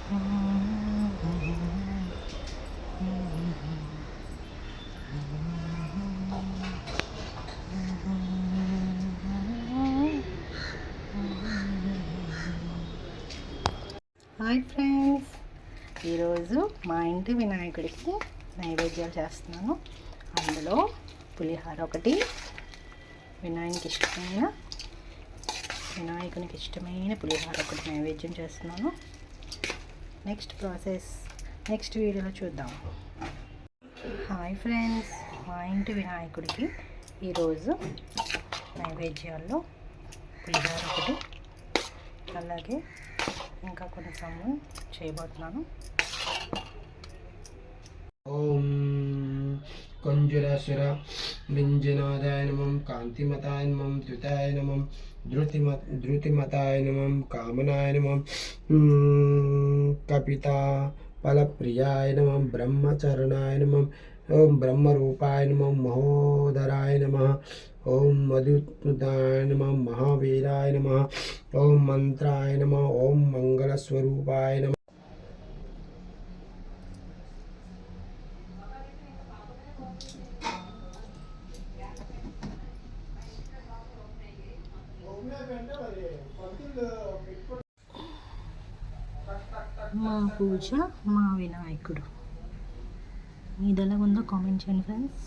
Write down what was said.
Hi friends, ఈరోజు మా ఇంటి వినాయకుడికి నైవేద్యాలు చేస్తున్నాను. అందులో పులిహోర ఒకటి, వినాయకునికి ఇష్టమైన పులిహోర ఒకటి నైవేద్యం చేస్తున్నాను. నెక్స్ట్ ప్రాసెస్ నెక్స్ట్ వీడియోలో చూద్దాం. హాయ్ ఫ్రెండ్స్, మా ఇంటి వినాయకుడికి ఈరోజు నైవేద్యాల్లో పులిహోర ఒకటి, అలాగే ఇంకా కొన్ని సమ్ము చేయబోతున్నాను. ఓం కొంజురాసుర మింజనాదాయ నమం, కాంతిమతాయ నమం, ద్యుతాయ నమం, ధృతిమతాయ నమం, కామనాయ నమం, కపితా ఫలప్రియాయ నమం, బ్రహ్మచరణాయ నమం, ఓం బ్రహ్మరూపాయ నమం, మహోదరాయ నమః, ఓం మధుదాయ నమః, మహావీరాయ నమః, ఓం మంత్రాయ నమః, ఓం మంగళస్వరూపాయ నమః. మా పూజ, మా వినాయకుడు. మీది ఎలాగుందో కామెంట్ చేయండి ఫ్రెండ్స్.